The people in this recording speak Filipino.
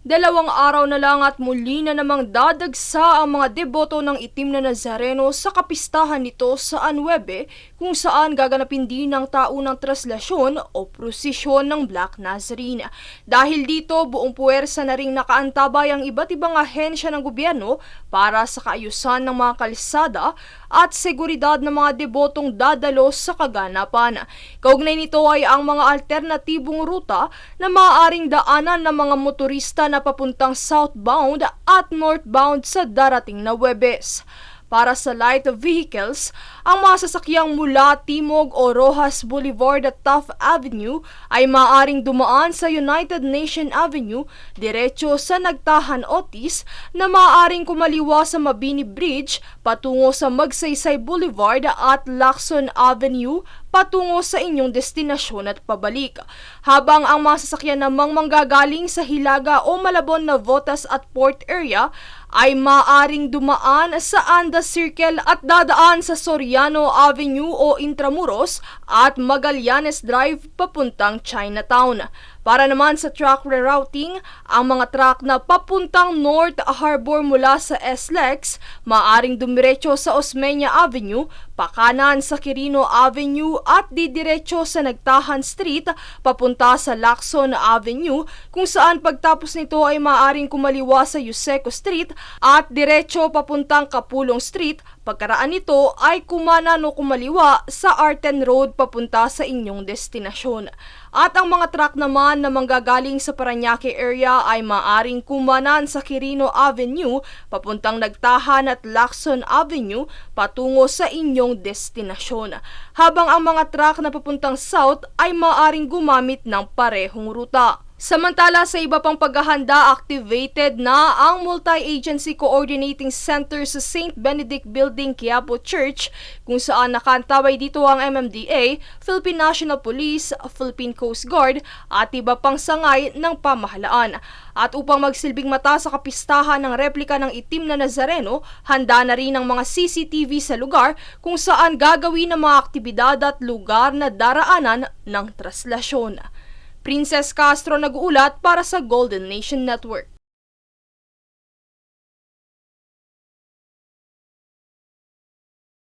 2 araw na lang at muli na namang dadagsa ang mga deboto ng Itim na Nazareno sa kapistahan nito sa Anwebe kung saan gaganapin din ang taunang traslasyon o prosesyon ng Black Nazarene. Dahil dito, buong puwersa na ring nakaantabay ang iba't ibang ahensya ng gobyerno para sa kaayusan ng mga kalsada at seguridad ng mga debotong dadalo sa kaganapan. Kaugnay nito ay ang mga alternatibong ruta na maaaring daanan ng mga motorista na papuntang southbound at northbound sa darating na Huwebes. Para sa light vehicles, ang mga sasakyang mula Timog o Rojas Boulevard at Taft Avenue ay maaaring dumaan sa United Nation Avenue diretso sa Nagtahan Otis na maaaring kumaliwa sa Mabini Bridge patungo sa Magsaysay Boulevard at Lacson Avenue patungo sa inyong destinasyon at pabalik. Habang ang mga sasakyan namang manggagaling sa Hilaga o Malabon na Votas at Port Area ay maaring dumaan sa Andas Circle at dadaan sa Soriano Avenue o Intramuros at Magallanes Drive papuntang Chinatown. Para naman sa truck rerouting, ang mga truck na papuntang North Harbor mula sa SLEX, maaring dumiretso sa Osmeña Avenue, pakanan sa Quirino Avenue at didiretso sa Nagtahan Street papunta sa Lacson Avenue kung saan pagtapos nito ay maaring kumaliwa sa Yuseco Street at diretso papuntang Kapulong Street. Pagkaraan nito ay kumanan o kumaliwa sa Arten Road papunta sa inyong destinasyon. At ang mga truck naman na manggagaling sa Parañaque area ay maaring kumanan sa Quirino Avenue papuntang Nagtahan at Lacson Avenue patungo sa inyong destinasyon. Habang ang mga truck na papuntang south ay maaring gumamit ng parehong ruta. Samantala sa iba pang paghahanda, activated na ang Multi-Agency Coordinating Center sa St. Benedict Building, Quiapo Church, kung saan nakantabay dito ang MMDA, Philippine National Police, Philippine Coast Guard at iba pang sangay ng pamahalaan. At upang magsilbing mata sa kapistahan ng replika ng Itim na Nazareno, handa na rin ang mga CCTV sa lugar kung saan gagawin ang mga aktibidad at lugar na daraanan ng traslasyon. Princess Castro nag-uulat para sa Golden Nation Network.